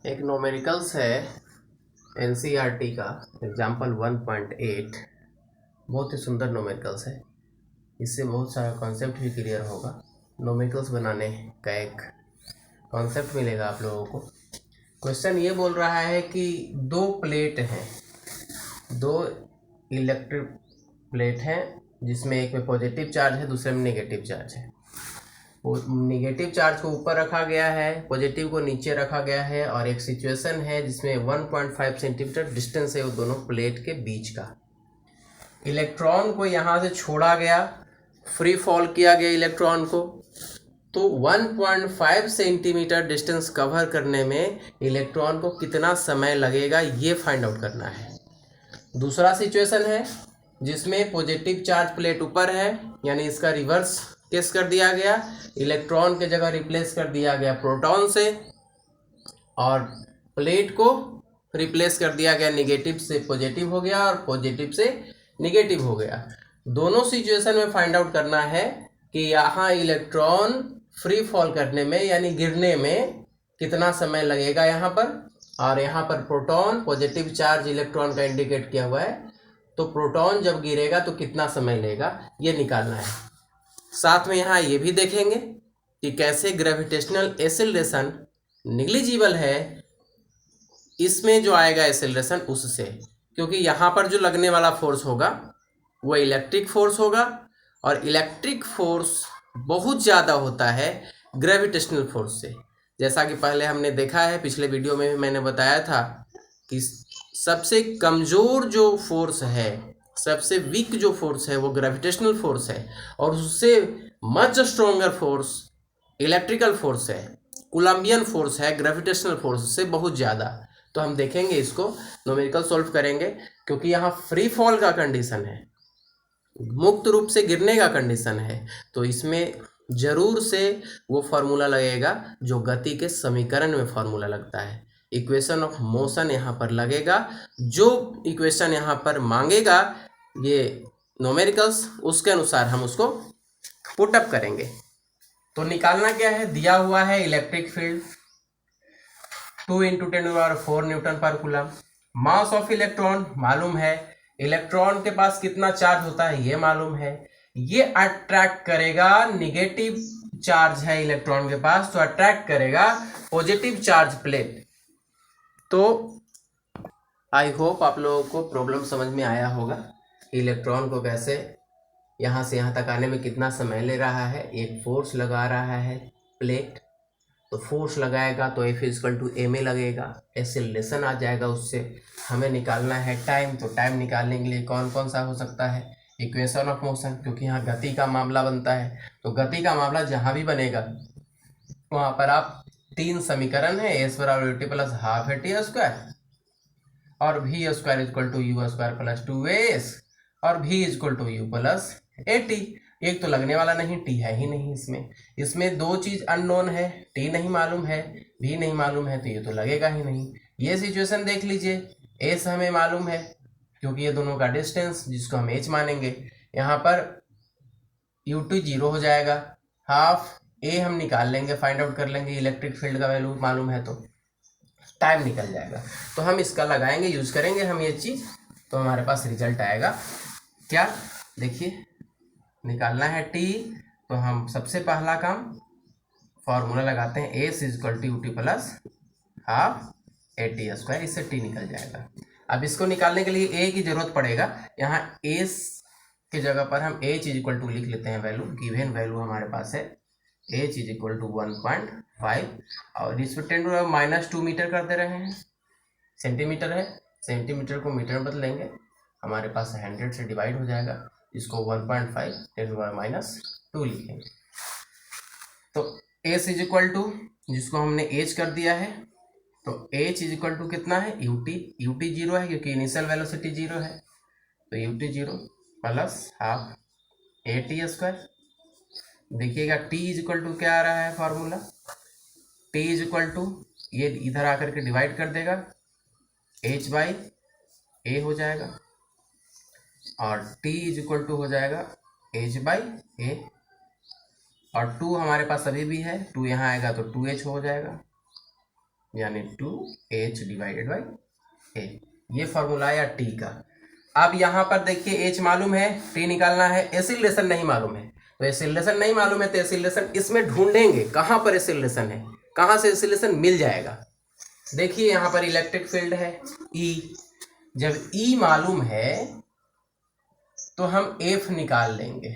एक न्यूमेरिकल्स है एनसीईआरटी का एग्जाम्पल 1.8। बहुत ही सुंदर न्यूमेरिकल्स है। इससे बहुत सारा कॉन्सेप्ट भी क्लियर होगा। न्यूमेरिकल्स बनाने का एक कॉन्सेप्ट मिलेगा आप लोगों को। क्वेश्चन ये बोल रहा है कि दो प्लेट हैं, दो इलेक्ट्रिक प्लेट हैं, जिसमें एक में पॉजिटिव चार्ज है, दूसरे में नेगेटिव चार्ज है। निगेटिव चार्ज को ऊपर रखा गया है, पॉजिटिव को नीचे रखा गया है, और एक सिचुएशन है जिसमें 1.5 सेंटीमीटर डिस्टेंस है वो दोनों प्लेट के बीच का। इलेक्ट्रॉन को यहाँ से छोड़ा गया, फ्री फॉल किया गया इलेक्ट्रॉन को, तो 1.5 सेंटीमीटर डिस्टेंस कवर करने में इलेक्ट्रॉन को कितना समय लगेगा ये फाइंड आउट करना है। दूसरा सिचुएशन है जिसमें पॉजिटिव चार्ज प्लेट ऊपर है, यानी इसका रिवर्स केस कर दिया गया, इलेक्ट्रॉन के जगह रिप्लेस कर दिया गया प्रोटॉन से, और प्लेट को रिप्लेस कर दिया गया नेगेटिव से पॉजिटिव हो गया और पॉजिटिव से नेगेटिव हो गया। दोनों सिचुएशन में फाइंड आउट करना है कि यहाँ इलेक्ट्रॉन फ्री फॉल करने में यानी गिरने में कितना समय लगेगा यहाँ पर, और यहाँ पर प्रोटॉन पॉजिटिव चार्ज इलेक्ट्रॉन का इंडिकेट किया हुआ है, तो प्रोटॉन जब गिरेगा तो कितना समय लेगा ये निकालना है। साथ में यहाँ ये भी देखेंगे कि कैसे ग्रेविटेशनल एक्सेलरेशन निग्लिजिबल है, इसमें जो आएगा एक्सेलरेशन उससे, क्योंकि यहाँ पर जो लगने वाला फोर्स होगा वो इलेक्ट्रिक फोर्स होगा, और इलेक्ट्रिक फोर्स बहुत ज़्यादा होता है ग्रेविटेशनल फोर्स से। जैसा कि पहले हमने देखा है, पिछले वीडियो में भी मैंने बताया था कि सबसे कमज़ोर जो फोर्स है, सबसे वीक जो फोर्स है वो ग्रेविटेशनल फोर्स है, और उससे much stronger force electrical force है, कोलम्बियन फोर्स है ग्रेविटेशनल फोर्स से बहुत ज़्यादा। तो हम देखेंगे इसको, न्यूमेरिकल सॉल्व करेंगे, क्योंकि यहाँ फ्री फॉल का कंडीशन है, मुक्त रूप से गिरने का कंडीशन है, तो इसमें जरूर से वो फार्मूला लगेगा जो गति के समीकरण में फार्मूला लगता है, इक्वेशन ऑफ मोशन यहाँ पर लगेगा। जो इक्वेशन यहाँ पर मांगेगा ये न्यूमेरिकल्स, उसके अनुसार हम उसको पुटअप करेंगे। तो निकालना क्या है, दिया हुआ है इलेक्ट्रिक फील्ड 2 × 10⁴ न्यूटन पर कूलम। मास ऑफ इलेक्ट्रॉन मालूम है, इलेक्ट्रॉन के पास कितना चार्ज होता है ये मालूम है, ये अट्रैक्ट करेगा, निगेटिव चार्ज है इलेक्ट्रॉन के पास तो अट्रैक्ट करेगा पॉजिटिव चार्ज प्लेट। तो आई होप आप लोगों को प्रॉब्लम समझ में आया होगा। इलेक्ट्रॉन को कैसे यहाँ से यहाँ तक आने में कितना समय ले रहा है, एक फोर्स लगा रहा है प्लेट, तो फोर्स लगाएगा तो F = ma लगेगा, एक्सेलरेशन आ जाएगा, उससे हमें निकालना है टाइम। तो टाइम निकालने के लिए कौन कौन सा हो सकता है, इक्वेशन ऑफ मोशन, क्योंकि यहाँ गति का मामला बनता है, तो गति का मामला जहाँ भी बनेगा वहाँ पर आप 3 समीकरण है, s = ½ at² और v² = u² + 2s और v = u + at। एक तो लगने वाला नहीं, t है ही नहीं इसमें दो चीज अननोन है, t नहीं मालूम है, v नहीं मालूम है, तो ये तो लगेगा ही नहीं। ये सिचुएशन देख लीजिए, s हमें मालूम है क्योंकि ये दोनों का डिस्टेंस जिसको हम h मानेंगे, यहाँ पर u2 0 हो जाएगा, हाफ a हम निकाल लेंगे, फाइंड आउट कर लेंगे, इलेक्ट्रिक फील्ड का वैल्यू मालूम है तो टाइम निकल जाएगा। तो हम इसका लगाएंगे, यूज करेंगे हम ये चीज, तो हमारे पास रिजल्ट आएगा क्या, देखिए निकालना है t, तो हम सबसे पहला काम फॉर्मूला लगाते हैं, s = ut + ½ at², इससे t निकल जाएगा। अब इसको निकालने के लिए a की जरूरत पड़ेगा, यहाँ s के जगह पर हम h = लिख लेते हैं वैल्यू, गिवन वैल्यू हमारे पास है h = 1.5, और इसमें 10⁻² मीटर कर दे रहे हैं, सेंटीमीटर है, सेंटीमीटर को मीटर में बदलेंगे, हमारे पास 100 से डिवाइड हो जाएगा, इसको 1.5 10⁻² लिखेंगे। तो s = जिसको हमने h कर दिया है, तो h = कितना है, ut 0 है क्योंकि इनिशियल वेलोसिटी 0 है, तो ut 0 + ½ at²। देखिएगा t = क्या आ रहा है फॉर्मूला, t = ये इधर आकर के डिवाइड कर देगा, h/a हो जाएगा, और t = हो जाएगा h/a, और 2 हमारे पास अभी भी है, 2 यहाँ आएगा तो 2h हो जाएगा, यानी 2h डिवाइडेड बाई ए, ये फॉर्मूला या टी का। अब यहाँ पर देखिए h मालूम है, टी निकालना है, एसिलेशन नहीं मालूम है। तो एसिलेशन नहीं मालूम है तो एसिलेशन इसमें ढूंढेंगे, कहाँ पर एसिलेशन है, कहाँ से एसिलेशन मिल जाएगा। देखिए यहाँ पर इलेक्ट्रिक फील्ड है E, जब E मालूम है तो हम F निकाल लेंगे,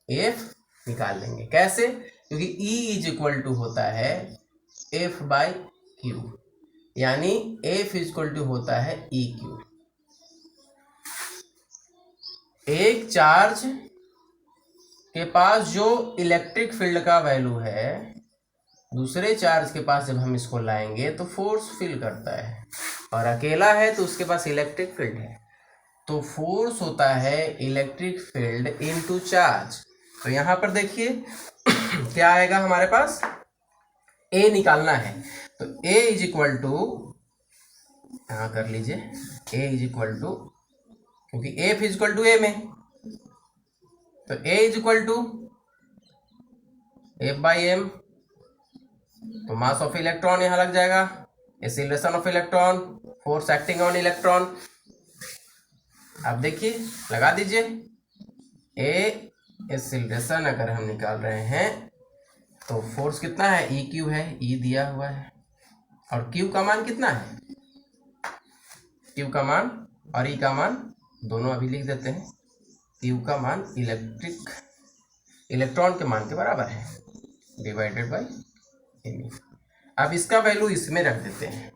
F निकाल लेंगे। कैसे? क्योंकि E इज इक्वल टू होता है F बाई क्यू, यानी F इक्वल टू होता है ई क्यू। एक चार्ज के पास जो इलेक्ट्रिक फील्ड का वैल्यू है, दूसरे चार्ज के पास जब हम इसको लाएंगे तो फोर्स फील करता है, और अकेला है तो उसके पास इलेक्ट्रिक फील्ड है, तो फोर्स होता है इलेक्ट्रिक फील्ड इनटू चार्ज। तो यहाँ पर देखिए क्या आएगा हमारे पास, ए निकालना है, तो ए इज इक्वल टू, यहाँ कर लीजिए, ए इज इक्वल टू, क्योंकि F is equal to A में, तो A is equal to F by M, तो मास ऑफ इलेक्ट्रॉन यहां लग जाएगा, acceleration of electron, force acting on electron. अब देखिए लगा दीजिए, ए एक्सीलरेशन अगर हम निकाल रहे हैं तो फोर्स कितना है, ई क्यू है, ई दिया हुआ है, और क्यू का मान कितना है, क्यू का मान और ई का मान दोनों अभी लिख देते हैं। क्यू का मान इलेक्ट्रॉन के मान के बराबर है, डिवाइडेड बाई एम। अब इसका वैल्यू इसमें रख देते हैं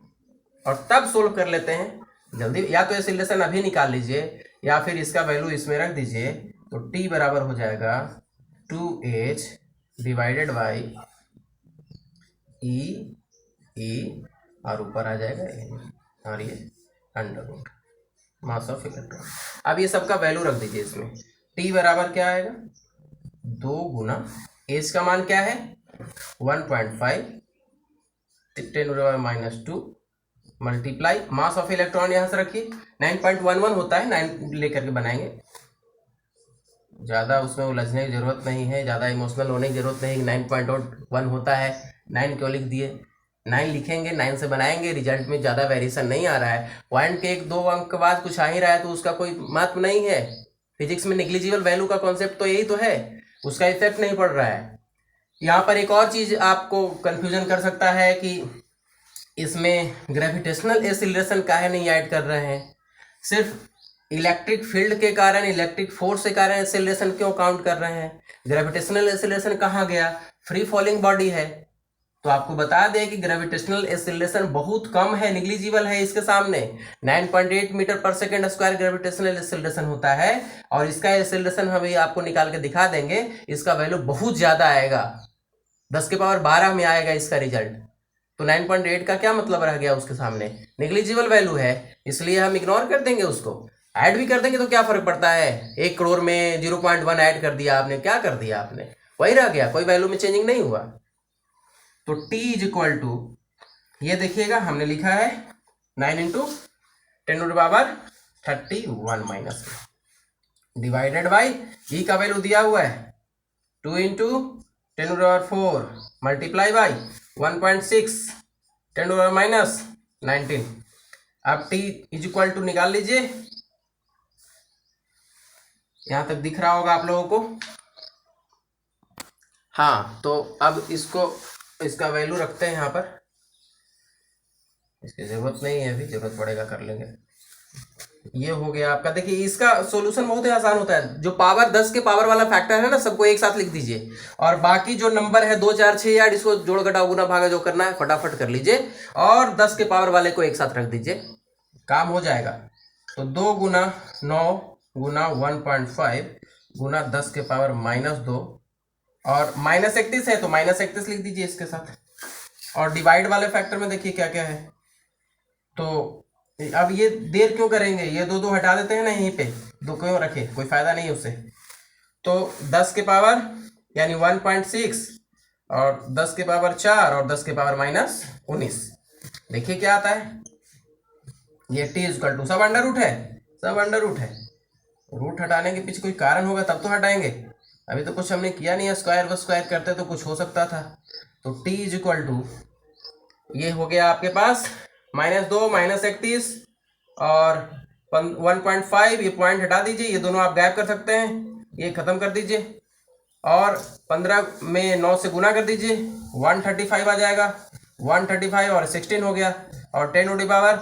और तब सोल्व कर लेते हैं जल्दी। या तो एक्सीलरेशन अभी निकाल लीजिए या फिर इसका वैल्यू इसमें रख दीजिए, तो टी बराबर हो जाएगा 2h डिवाइडेड बाई ई और ऊपर आ जाएगा एन, और ये under root mass of electron. अब ये सबका वैल्यू रख दीजिए इसमें, टी बराबर क्या आएगा, 2 गुना एच का मान क्या है 1.5, 10⁻⁻2 मल्टीप्लाई मास ऑफ इलेक्ट्रॉन यहाँ से रखिए 9.11 होता है, 9 लेकर के बनाएंगे, ज़्यादा उसमें उलझने की जरूरत नहीं है, ज़्यादा इमोशनल होने की जरूरत नहीं। 9.1 होता है, 9 क्यों लिख दिए, 9 लिखेंगे, 9 से बनाएंगे, रिजल्ट में ज़्यादा वेरिएशन नहीं आ रहा है। पॉइंट के 1-2 अंक के बाद कुछ आ ही रहा है तो उसका कोई महत्व नहीं है। फिजिक्स में निग्लिजिबल वैल्यू का कॉन्सेप्ट तो यही तो है, उसका इफेक्ट नहीं पड़ रहा है। यहाँ पर एक और चीज़ आपको कन्फ्यूजन कर सकता है कि इसमें ग्रेविटेशनल एक्सीलरेशन काहे नहीं ऐड कर रहे हैं, सिर्फ इलेक्ट्रिक फील्ड के कारण, इलेक्ट्रिक फोर्स के कारण एक्सीलरेशन क्यों काउंट कर रहे हैं, ग्रेविटेशनल एक्सीलरेशन कहाँ गया, फ्री फॉलिंग बॉडी है। तो आपको बता दें कि ग्रेविटेशनल एक्सीलरेशन बहुत कम है, निग्लिजिबल है इसके सामने। 9.8 मीटर पर सेकेंड स्क्वायर ग्रेविटेशनल एक्सीलरेशन होता है, और इसका एक्सीलरेशन हम आपको निकाल के दिखा देंगे, इसका वैल्यू बहुत ज़्यादा आएगा, 10 के पावर 12 में आएगा इसका रिजल्ट। तो 9.8 का क्या मतलब रह गया उसके सामने, निग्लिजिबल वैल्यू है, इसलिए हम इग्नोर कर देंगे उसको। ऐड भी कर देंगे तो क्या फर्क पड़ता है, 1 करोड़ में 0.1 ऐड कर दिया आपने, क्या कर दिया आपने, वही रह गया, कोई वैल्यू में चेंजिंग नहीं हुआ। तो T इज इक्वल टू, ये देखिएगा हमने लिखा है 9 into 10⁻31 minus divided by E का वैल्यू दिया हुआ है 2 इंटू 10⁻4 मल्टीप्लाई बाई 1.6 10⁻−19। अब T इज इक्वल टू निकाल लीजिए, यहां तक दिख रहा होगा आप लोगों को। हाँ, तो अब इसका वैल्यू रखते हैं यहाँ पर, इसकी जरूरत नहीं है अभी, जरूरत पड़ेगा कर लेंगे। ये हो गया आपका। देखिए इसका सॉल्यूशन बहुत ही आसान होता है, जो पावर 10 के पावर वाला फैक्टर है ना, सबको एक साथ लिख दीजिए, और बाकी जो नंबर है 2 4 6 8 इसको जोड़ घटाव गुना भागा जो करना है फटाफट कर लीजिए, और 10 के पावर वाले को एक साथ रख दीजिए, काम हो जाएगा। तो 2 गुना 9 गुना 1.5 गुना 10 के पावर -2, और -31 है तो -31 लिख दीजिए इसके साथ, और डिवाइड वाले फैक्टर में देखिए क्या क्या है। तो अब ये देर क्यों करेंगे, ये 2 हटा देते हैं ना, यहीं पे 2 क्यों रखे, कोई फायदा नहीं उससे। तो 10 के पावर यानी 1.6 और 10 के पावर 4 और 10 के पावर -19, देखिए क्या आता है, ये T इक्वल टू सब अंडर रूट है, सब अंडर रूट है। रूट हटाने के पीछे कोई कारण होगा तब तो हटाएंगे, अभी तो कुछ हमने किया नहीं है, स्क्वायर करते तो कुछ हो सकता था। तो T इज इक्वल टू ये हो गया आपके पास -2 -31 और 1.5, ये पॉइंट हटा दीजिए, ये दोनों आप गायब कर सकते हैं, ये खत्म कर दीजिए और 15 में 9 से गुना कर दीजिए, 135 आ जाएगा। 135 और 16 हो गया और 10 टू द पावर,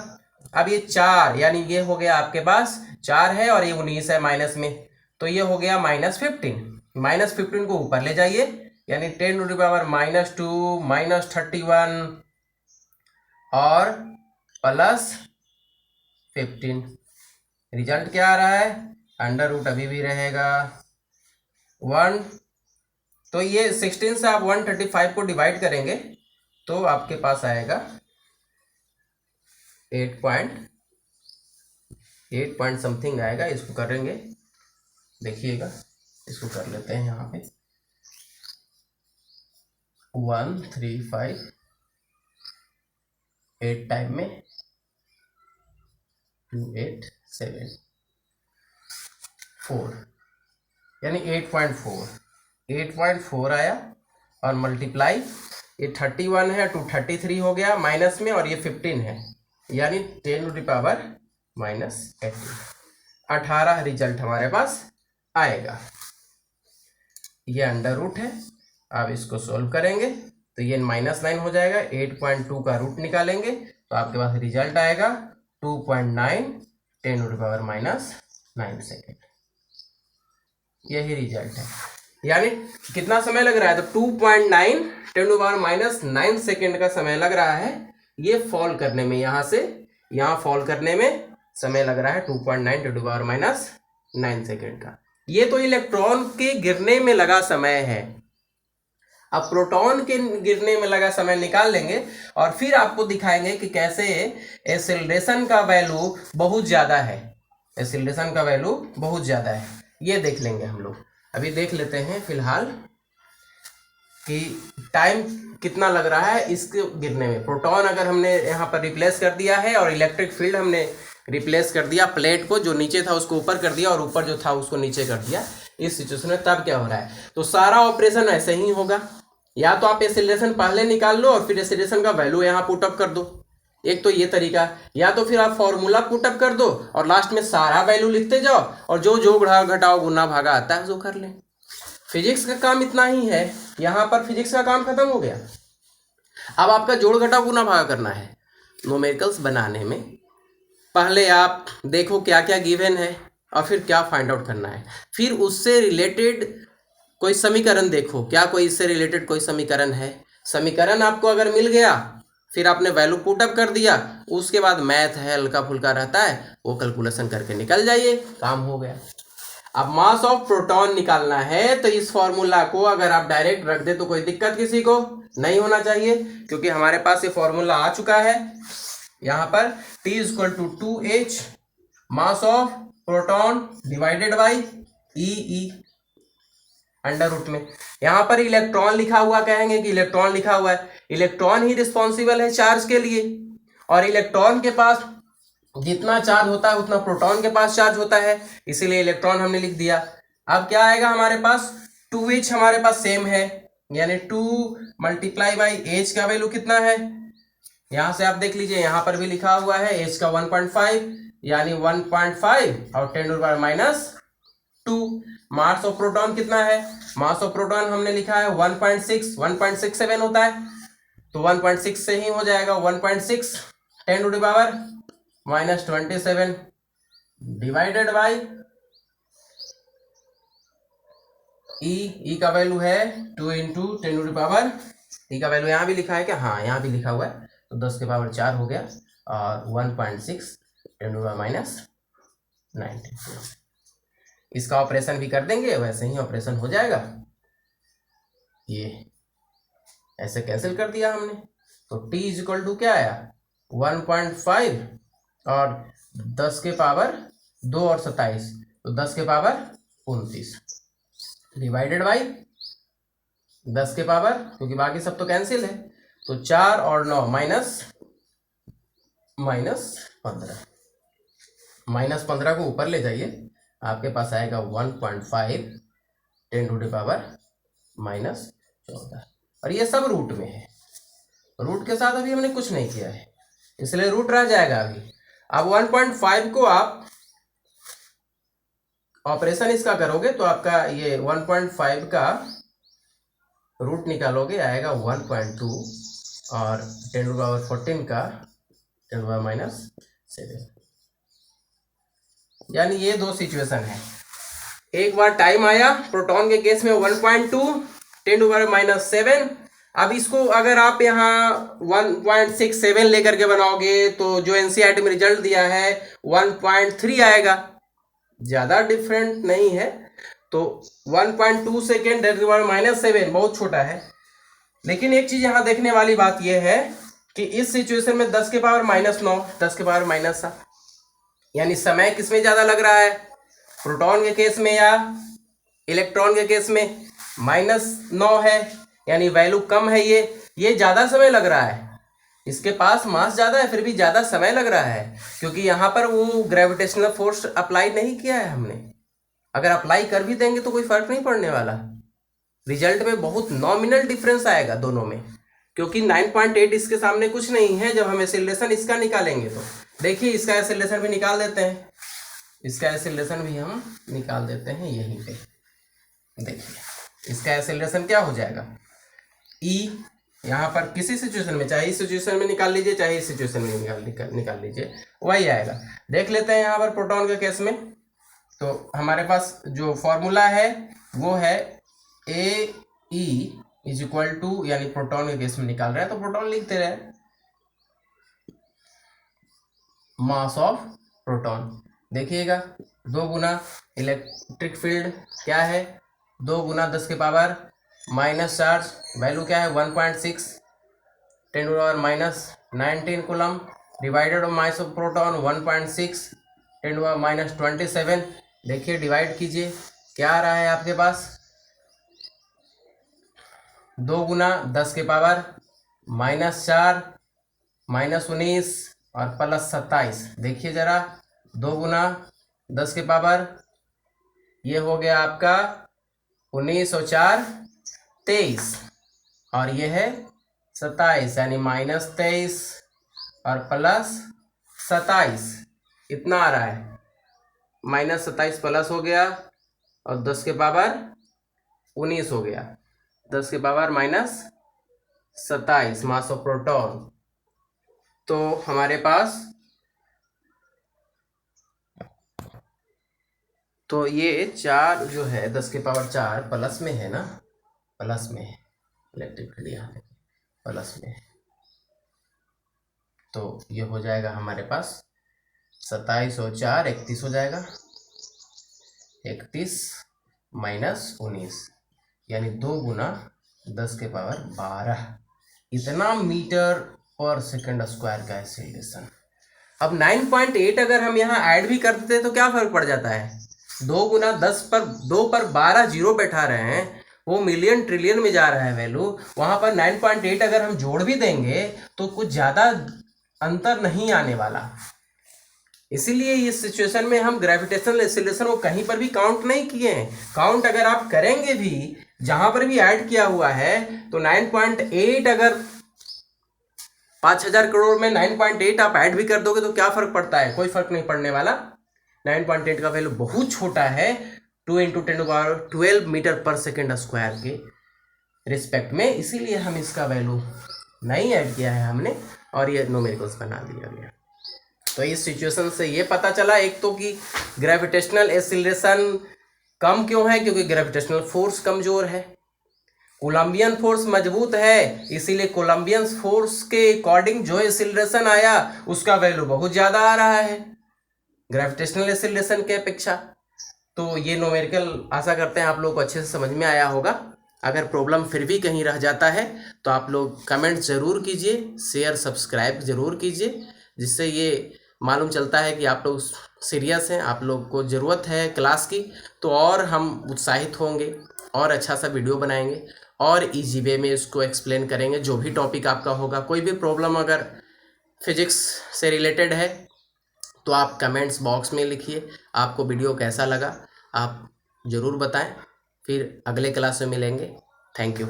अब ये 4 यानी ये हो गया आपके पास 4 है और ये 19 है माइनस में, तो ये हो गया -15। -15 को ऊपर ले जाइए यानी 10 टू द पावर -2 -31 और +15। रिजल्ट क्या आ रहा है? अंडर रूट अभी भी रहेगा 1। तो ये 16 से आप 135 को डिवाइड करेंगे तो आपके पास आएगा 8 पॉइंट समथिंग आएगा। इसको करेंगे, देखिएगा, इसको कर लेते हैं यहाँ पे 135 8 टाइम में 2874 यानी 8.4 आया और मल्टीप्लाई, ये 31 है टू 33 हो गया माइनस में और ये 15 है यानी 10 टू द पावर -18। 18 रिजल्ट हमारे पास आएगा। ये अंडर रूट है, आप इसको सोल्व करेंगे तो ये -9 हो जाएगा। 8.2 का रूट निकालेंगे तो आपके पास रिजल्ट आएगा 2.9 10 टू द पावर -9 सेकेंड। यही रिजल्ट है, यानी कितना समय लग रहा है? तो 2.9 10 टू पावर -9 सेकेंड का समय लग रहा है ये फॉल करने में, यहाँ से यहाँ फॉल करने में समय लग रहा है 2.9 10 टू पावर -9 सेकेंड का। ये तो इलेक्ट्रॉन के गिरने में लगा समय है। अब प्रोटॉन के गिरने में लगा समय निकाल लेंगे और फिर आपको दिखाएंगे कि कैसे एक्सेलरेशन का वैल्यू बहुत ज़्यादा है। एक्सेलरेशन का वैल्यू बहुत ज़्यादा है, ये देख लेंगे हम लोग। अभी देख लेते हैं फिलहाल कि टाइम कितना लग रहा है इसके गिरने में। प्रोटॉन अगर हमने यहाँ पर रिप्लेस कर दिया है और इलेक्ट्रिक फील्ड हमने रिप्लेस कर दिया, प्लेट को जो नीचे था उसको ऊपर कर दिया और ऊपर जो था उसको नीचे कर दिया, इस सिचुएशन में तब क्या हो रहा है? तो सारा ऑपरेशन ऐसे ही होगा। या तो आप एक्सेलरेशन पहले निकाल लो और फिर एक्सेलरेशन का वैल्यू यहाँ पुटअप कर दो, एक तो ये तरीका, या तो फिर आप फॉर्मूला पुटअप कर दो और लास्ट में सारा वैल्यू लिखते जाओ और जो जो घटाओ गुना भागा आता है जो कर लें। फिजिक्स का काम इतना ही है, यहाँ पर फिजिक्स का काम खत्म हो गया। अब आपका जोड़ घटाव गुना भागा करना है। न्यूमेरिकल्स बनाने में पहले आप देखो क्या क्या गिवन है और फिर क्या फाइंड आउट करना है, फिर उससे रिलेटेड कोई समीकरण देखो, क्या कोई इससे रिलेटेड कोई समीकरण है। समीकरण आपको अगर मिल गया फिर आपने वैल्यू पुटअप कर दिया, उसके बाद मैथ है हल्का फुल्का रहता है, वो कैलकुलेशन करके निकल जाइए, काम हो गया। अब मास ऑफ प्रोटॉन निकालना है तो इस फॉर्मूला को अगर आप डायरेक्ट रख दे तो कोई दिक्कत किसी को नहीं होना चाहिए, क्योंकि हमारे पास ये फॉर्मूला आ चुका है यहाँ पर T = 2H mass of proton divided by E under root में। यहाँ पर इलेक्ट्रॉन लिखा हुआ, कहेंगे कि इलेक्ट्रॉन लिखा हुआ है, इलेक्ट्रॉन ही रिस्पॉन्सिबल है चार्ज के लिए और इलेक्ट्रॉन के पास जितना चार्ज होता है उतना प्रोटॉन के पास चार्ज होता है, इसीलिए इलेक्ट्रॉन हमने लिख दिया। अब क्या आएगा हमारे पास? 2H हमारे पास सेम है, यानी 2 × H का वैल्यू कितना है? यहां से आप देख लीजिए, यहां पर भी लिखा हुआ है H का 1.5 यानी 1.5 और 10 to power -2। Mass of proton कितना है? मास ऑफ प्रोटॉन हमने लिखा है 1.67 होता है, तो 1.6 से ही हो जाएगा 1.6 10 to power -27 divided by E का वैल्यू है 2 × 10 टू पावर, E का वैल्यू यहाँ भी लिखा है क्या? हाँ, यहाँ भी लिखा हुआ है, तो 10 के पावर 4 हो गया और 1.6 10 टू पावर -19। इसका ऑपरेशन भी कर देंगे, वैसे ही ऑपरेशन हो जाएगा। ये ऐसे कैंसिल कर दिया हमने, तो T = क्या आया? 1.5 और 10 के पावर 2 और 27, तो 10 के पावर 29 डिवाइडेड बाई 10 के पावर, क्योंकि बाकी सब तो कैंसिल है, तो 4 और 9 -15 को ऊपर ले जाइए, आपके पास आएगा 1.5 10 टू पावर -14 और ये सब रूट में है। रूट के साथ अभी हमने कुछ नहीं किया है, इसलिए रूट रह जाएगा अभी। अब 1.5 को आप ऑपरेशन इसका करोगे तो आपका ये 1.5 का रूट निकालोगे, आएगा 1.2 और 10⁻14 का 10⁻−7, यानी ये दो सिचुएशन है। एक बार टाइम आया प्रोटॉन के केस में 1.2 10⁻−7। अब इसको अगर आप यहाँ 1.67 लेकर के बनाओगे तो जो एनसीईआरटी में रिजल्ट दिया है 1.3 आएगा, ज़्यादा डिफरेंट नहीं है। तो 1.2 सेकेंड 10⁻−7 बहुत छोटा है। लेकिन एक चीज़ यहाँ देखने वाली बात यह है कि इस सिचुएशन में 10⁻−9 10⁻−7, यानी समय किसमें ज़्यादा लग रहा है, प्रोटॉन के केस में या इलेक्ट्रॉन के केस में? -9 है, यानी वैल्यू कम है, ये ज़्यादा समय लग रहा है। इसके पास मास ज़्यादा है फिर भी ज़्यादा समय लग रहा है, क्योंकि यहाँ पर वो ग्रेविटेशनल फोर्स अप्लाई नहीं किया है हमने। अगर अप्लाई कर भी देंगे तो कोई फर्क नहीं पड़ने वाला, रिजल्ट में बहुत नॉमिनल डिफरेंस आएगा दोनों में, क्योंकि 9.8 इसके सामने कुछ नहीं है। जब हम एक्सेलरेशन इसका निकालेंगे तो देखिए, इसका एक्सेलरेशन भी निकाल देते हैं, इसका एक्सेलरेशन भी हम निकाल देते हैं यहीं पे। देखिए इसका एक्सेलरेशन क्या हो जाएगा, ई यहाँ पर किसी सिचुएशन में, चाहे इस सिचुएशन में निकाल लीजिए चाहे इस सिचुएशन में निकाल लीजिए, वही आएगा। देख लेते हैं यहाँ पर प्रोटॉन के केस में, तो हमारे पास जो फॉर्मूला है वो है ए ई इज इक्वल टू, यानी प्रोटॉन के केस में निकाल रहे हैं तो प्रोटॉन लिखते रहे, मास ऑफ प्रोटॉन। देखिएगा 2 गुना इलेक्ट्रिक फील्ड क्या है, 2 गुना 10 के पावर माइनस चार्ज, वैल्यू क्या है 1.6 10⁻−19 coulomb, divided mass of proton 1.6 10⁻−27। देखिए डिवाइड कीजिए, क्या आ रहा है आपके पास, 2 गुना 10 के पावर -4 -19 और +27। देखिए जरा, 2 गुना 10 के पावर, ये हो गया आपका 19 और 4 23, और ये है 27, यानी -23 और +27, इतना आ रहा है। -27 प्लस हो गया और 10 के पावर 19 हो गया, 10 के पावर -27 मास ऑफ प्रोटॉन। तो हमारे पास तो ये 4 जो है 10 के पावर 4 प्लस में है ना, प्लस में है, इलेक्ट्रिक फील्ड यहाँ पे प्लस में है, तो ये हो जाएगा हमारे पास 27 और 4 31 हो जाएगा, 31 -19, यानी 2 गुना 10 के पावर 12, इतना मीटर पर सेकंड स्क्वायर का एक्सेलरेशन। अब 9.8 अगर हम यहाँ ऐड भी कर देते तो क्या फर्क पड़ जाता है, 2 गुना 10 पर 2 पर 12 जीरो बैठा रहे हैं, वो मिलियन ट्रिलियन में जा रहा है वैल्यू, वहाँ पर 9.8 अगर हम जोड़ भी देंगे तो कुछ ज़्यादा अंतर नहीं आने वाला। इसीलिए इस सिचुएशन में हम ग्रेविटेशनल एक्सेलरेशन को कहीं पर भी काउंट नहीं किए हैं। काउंट अगर आप करेंगे भी, जहाँ पर भी ऐड किया हुआ है, तो 9.8 अगर 5000 करोड़ में 9.8 आप ऐड भी कर दोगे तो क्या फर्क पड़ता है, कोई फर्क नहीं पड़ने वाला। 9.8 का वैल्यू बहुत छोटा है, 2 × 10⁻12 मीटर पर सेकेंड स्क्वायर के रिस्पेक्ट में, इसीलिए हम इसका वैल्यू नहीं ऐड किया है हमने, और ये न्यूमेरिकल्स बना दिया गया। तो इस सिचुएशन से ये पता चला एक तो कि ग्रेविटेशनल एक्सीलरेशन कम क्यों है, क्योंकि ग्रेविटेशनल फोर्स कमजोर है, कोलंबियन फोर्स मजबूत है, इसीलिए कोलंबियन फोर्स के अकॉर्डिंग जो एक्सीलरेशन आया उसका वैल्यू बहुत ज़्यादा आ रहा है ग्रेविटेशनल एक्सीलरेशन के अपेक्षा। तो ये न्यूमेरिकल आशा करते हैं आप लोग को अच्छे से समझ में आया होगा। अगर प्रॉब्लम फिर भी कहीं रह जाता है तो आप लोग कमेंट ज़रूर कीजिए, शेयर सब्सक्राइब ज़रूर कीजिए, जिससे ये मालूम चलता है कि आप लोग सीरियस हैं, आप लोग को ज़रूरत है क्लास की, तो और हम उत्साहित होंगे और अच्छा सा वीडियो बनाएंगे और इजी वे में इसको एक्सप्लेन करेंगे। जो भी टॉपिक आपका होगा, कोई भी प्रॉब्लम अगर फिजिक्स से रिलेटेड है तो आप कमेंट्स बॉक्स में लिखिए, आपको वीडियो कैसा लगा आप ज़रूर बताएं। फिर अगले क्लास में मिलेंगे। Thank you.